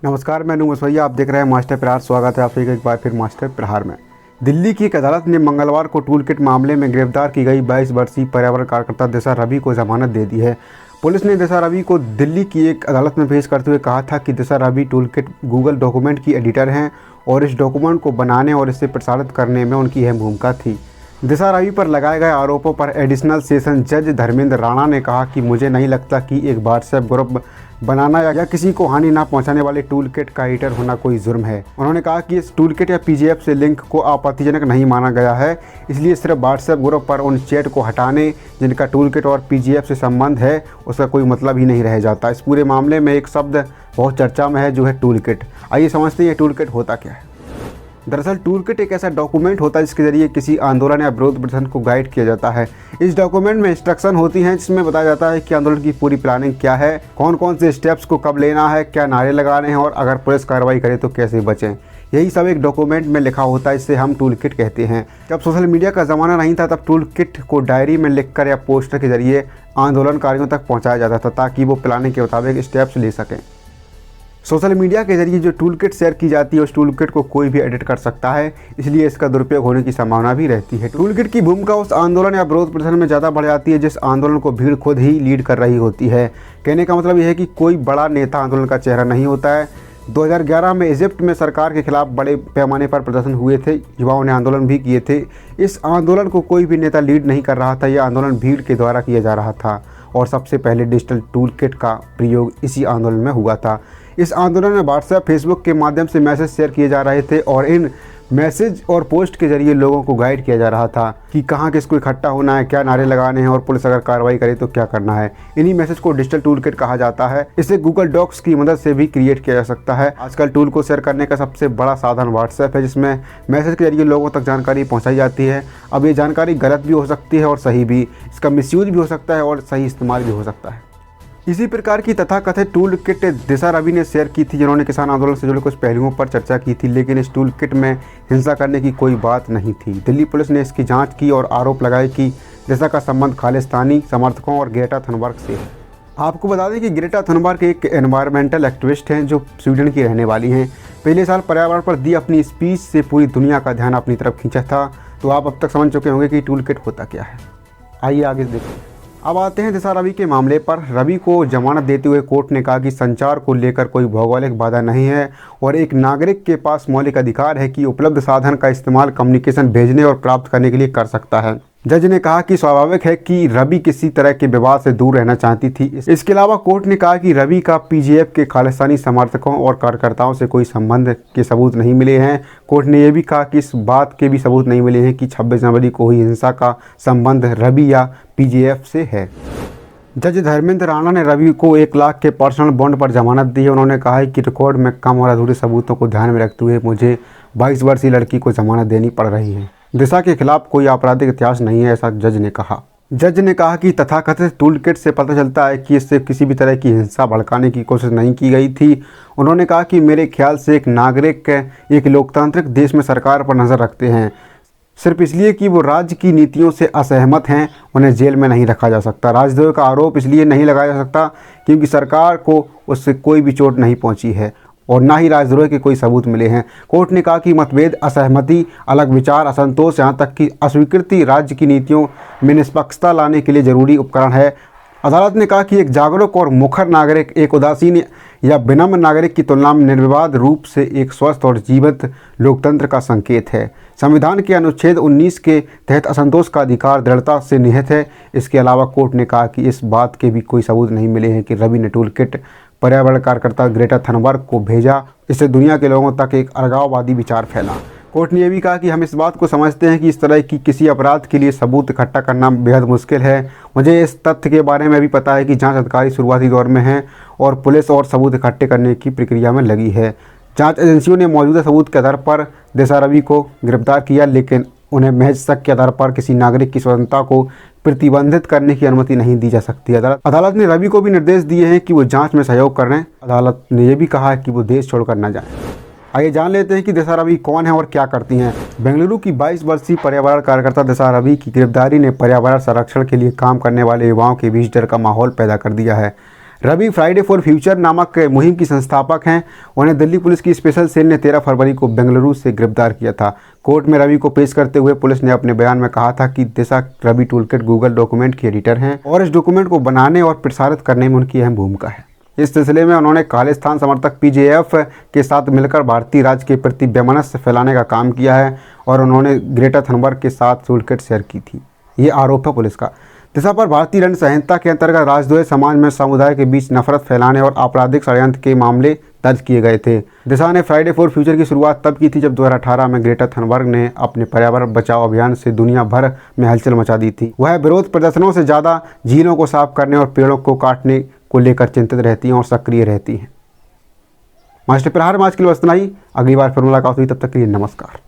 नमस्कार, मैं नूमस भैया, आप देख रहे हैं मास्टर प्रहार। स्वागत है आपका एक बार फिर मास्टर प्रहार में। दिल्ली की एक अदालत ने मंगलवार को टूल किट मामले में गिरफ्तार की गई 22 वर्षीय पर्यावरण कार्यकर्ता दिशा रवि को जमानत दे दी है। पुलिस ने दिशा रवि को दिल्ली की एक अदालत में पेश करते हुए कहा था कि Disha Ravi toolkit Google document की एडिटर हैं और इस डॉक्यूमेंट को बनाने और इसे प्रसारित करने में उनकी अहम भूमिका थी। दिशा रवि पर लगाए गए आरोपों पर एडिशनल सेशन जज धर्मेंद्र राणा ने कहा कि मुझे नहीं लगता कि एक व्हाट्सएप ग्रुप बनाना या किसी को हानि ना पहुंचाने वाले टूल किट का एडिटर होना कोई जुर्म है। उन्होंने कहा कि इस टूल किट या पीजीएफ से लिंक को आपत्तिजनक नहीं माना गया है, इसलिए सिर्फ व्हाट्सएप ग्रुप पर उन चैट को हटाने जिनका टूल किट और पीजीएफ से संबंध है उसका कोई मतलब ही नहीं रह जाता। इस पूरे मामले में एक शब्द बहुत चर्चा में है, जो है टूल किट। आइए समझते हैं ये टूल किट होता क्या है। दरअसल टूल किट एक ऐसा डॉक्यूमेंट होता है जिसके जरिए किसी आंदोलन या विरोध प्रदर्शन को गाइड किया जाता है। इस डॉक्यूमेंट में इंस्ट्रक्शन होती हैं जिसमें बताया जाता है कि आंदोलन की पूरी प्लानिंग क्या है, कौन कौन से स्टेप्स को कब लेना है, क्या नारे लगाने हैं और अगर पुलिस कार्रवाई करे तो कैसे बचें। यही सब एक डॉक्यूमेंट में लिखा होता है, इसे हम टूल किट कहते हैं। जब सोशल मीडिया का ज़माना नहीं था तब टूल किट को डायरी में लिखकर या पोस्टर के जरिए आंदोलनकारियों तक पहुँचाया जाता था ताकि वो प्लानिंग के मुताबिक स्टेप्स ले सकें। सोशल मीडिया के जरिए जो टूल किट शेयर की जाती है उस टूल किट को कोई भी एडिट कर सकता है, इसलिए इसका दुरुपयोग होने की संभावना भी रहती है। टूल किट की भूमिका उस आंदोलन या विरोध प्रदर्शन में ज़्यादा बढ़ जाती है जिस आंदोलन को भीड़ खुद ही लीड कर रही होती है। कहने का मतलब यह है कि कोई बड़ा नेता आंदोलन का चेहरा नहीं होता है। 2011 में इजिप्ट में सरकार के खिलाफ बड़े पैमाने पर प्रदर्शन हुए थे, युवाओं ने आंदोलन भी किए थे। इस आंदोलन को कोई भी नेता लीड नहीं कर रहा था, यह आंदोलन भीड़ के द्वारा किया जा रहा था और सबसे पहले डिजिटल टूल किट का प्रयोग इसी आंदोलन में हुआ था। इस आंदोलन में व्हाट्सएप, फेसबुक के माध्यम से मैसेज शेयर किए जा रहे थे और इन मैसेज और पोस्ट के जरिए लोगों को गाइड किया जा रहा था कि कहाँ किसको इकट्ठा होना है, क्या नारे लगाने हैं और पुलिस अगर कार्रवाई करे तो क्या करना है। इन्हीं मैसेज को डिजिटल टूल किट कहा जाता है। इसे गूगल डॉक्स की मदद से भी क्रिएट किया जा सकता है। आजकल टूल को शेयर करने का सबसे बड़ा साधन व्हाट्सएप है, जिसमें मैसेज के जरिए लोगों तक जानकारी पहुँचाई जाती है। अब ये जानकारी गलत भी हो सकती है और सही भी, इसका मिसयूज भी हो सकता है और सही इस्तेमाल भी हो सकता है। इसी प्रकार की तथाकथित टूल किट दिशा रवि ने शेयर की थी, जिन्होंने किसान आंदोलन से जुड़े कुछ पहलुओं पर चर्चा की थी, लेकिन इस टूल किट में हिंसा करने की कोई बात नहीं थी। दिल्ली पुलिस ने इसकी जांच की और आरोप लगाए कि दिशा का संबंध खालिस्तानी समर्थकों और ग्रेटा थुनबर्ग से है। आपको बता दें कि ग्रेटा थुनबर्ग एक एनवायरमेंटल एक्टिविस्ट हैं जो स्वीडन की रहने वाली हैं। पिछले साल पर्यावरण पर दी अपनी स्पीच से पूरी दुनिया का ध्यान अपनी तरफ खींचा था। तो आप अब तक समझ चुके होंगे कि टूल किट होता क्या है। आइए आगे देखिए। अब आते हैं दिशा रवि के मामले पर। रवि को जमानत देते हुए कोर्ट ने कहा कि संचार को लेकर कोई भौगोलिक बाधा नहीं है और एक नागरिक के पास मौलिक अधिकार है कि उपलब्ध साधन का इस्तेमाल कम्युनिकेशन भेजने और प्राप्त करने के लिए कर सकता है। जज ने कहा कि स्वाभाविक है कि रवि किसी तरह के विवाद से दूर रहना चाहती थी। इसके अलावा कोर्ट ने कहा कि रवि का पीजीएफ के खालिस्तानी समर्थकों और कार्यकर्ताओं से कोई संबंध के सबूत नहीं मिले हैं। कोर्ट ने यह भी कहा कि इस बात के भी सबूत नहीं मिले हैं कि 26 जनवरी को हुई हिंसा का संबंध रवि या पीजीएफ से है। जज धर्मेंद्र राणा ने रवि को 1 लाख के पर्सनल बॉन्ड पर जमानत दी है। उन्होंने कहा है कि रिकॉर्ड में कम और अधूरे सबूतों को ध्यान में रखते हुए मुझे 22 वर्षीय लड़की को जमानत देनी पड़ रही है। दिशा के खिलाफ कोई आपराधिक इतिहास नहीं है, ऐसा जज ने कहा। जज ने कहा कि तथाकथित टूल किट से पता चलता है कि इससे किसी भी तरह की हिंसा भड़काने की कोशिश नहीं की गई थी। उन्होंने कहा कि मेरे ख्याल से एक नागरिक एक लोकतांत्रिक देश में सरकार पर नज़र रखते हैं सिर्फ इसलिए कि वो राज्य की नीतियों से असहमत हैं, उन्हें जेल में नहीं रखा जा सकता। राजद्रोह का आरोप इसलिए नहीं लगाया जा सकता क्योंकि सरकार को उससे कोई भी चोट नहीं पहुंची है और ना ही राजद्रोह के कोई सबूत मिले हैं। कोर्ट ने कहा कि मतभेद, असहमति, अलग विचार, असंतोष, यहाँ तक कि अस्वीकृति राज्य की नीतियों में निष्पक्षता लाने के लिए जरूरी उपकरण है। अदालत ने कहा कि एक जागरूक और मुखर नागरिक एक उदासीन या विनम्र नागरिक की तुलना में निर्विवाद रूप से एक स्वस्थ और जीवंत लोकतंत्र का संकेत है। संविधान के अनुच्छेद 19 के तहत असंतोष का अधिकार दृढ़ता से निहित है। इसके अलावा कोर्ट ने कहा कि इस बात के भी कोई सबूत नहीं मिले हैं कि रवि ने टूल किट पर्यावरण कार्यकर्ता ग्रेटा थनबर्ग को भेजा, इससे दुनिया के लोगों तक एक अलगाववादी विचार फैला। कोर्ट ने यह भी कहा कि हम इस बात को समझते हैं कि इस तरह की किसी अपराध के लिए सबूत इकट्ठा करना बेहद मुश्किल है। मुझे इस तथ्य के बारे में भी पता है कि जांच अधिकारी शुरुआती दौर में हैं और पुलिस और सबूत इकट्ठे करने की प्रक्रिया में लगी है। जांच एजेंसियों ने मौजूदा सबूत के आधार पर दिशा रवि को गिरफ्तार किया, लेकिन उन्हें महज शक के आधार पर किसी नागरिक की स्वतंत्रता को प्रतिबंधित करने की अनुमति नहीं दी जा सकती। अदालत ने रवि को भी निर्देश दिए हैं कि वो जांच में सहयोग करें। अदालत ने यह भी कहा है कि वो देश छोड़कर न जाएं। आइए जान लेते हैं कि दिशा रवि कौन है और क्या करती हैं। बेंगलुरु की 22 वर्षीय पर्यावरण कार्यकर्ता दिशा रवि की गिरफ्तारी ने पर्यावरण संरक्षण के लिए काम करने वाले युवाओं के बीच डर का माहौल पैदा कर दिया है। रवि फ्राइडे फॉर फ्यूचर नामक मुहिम की संस्थापक हैं। उन्हें दिल्ली पुलिस की स्पेशल सेल ने 13 फरवरी को बेंगलुरु से गिरफ्तार किया था। कोर्ट में रवि को पेश करते हुए पुलिस ने अपने बयान में कहा था कि Disha Ravi toolkit Google document की एडिटर हैं और इस डॉक्यूमेंट को बनाने और प्रसारित करने में उनकी अहम भूमिका है। इस सिलसिले में उन्होंने खालिस्तान समर्थक पीजेएफ के साथ मिलकर भारतीय राज्य के प्रति वैमनस्य फैलाने का काम किया है और उन्होंने ग्रेटा थनबर्ग के साथ टूलकिट शेयर की थी। ये आरोप है पुलिस का। दिशा पर भारतीय दंड संहिता के अंतर्गत राजद्रोह, समाज में समुदाय के बीच नफरत फैलाने और आपराधिक षड्यंत्र के मामले दर्ज किए गए थे। दिशा ने फ्राइडे फॉर फ्यूचर की शुरुआत तब की थी जब 2018 में ग्रेटा थनबर्ग ने अपने पर्यावरण बचाओ अभियान से दुनिया भर में हलचल मचा दी थी। वह विरोध प्रदर्शनों से ज़्यादा झीलों को साफ करने और पेड़ों को काटने को लेकर चिंतित रहती हैं और सक्रिय रहती हैं। मास्टर प्रहार में आज के लिए बस इतना ही। अगली बार फिर मुलाकात हुई, तब तक के लिए नमस्कार।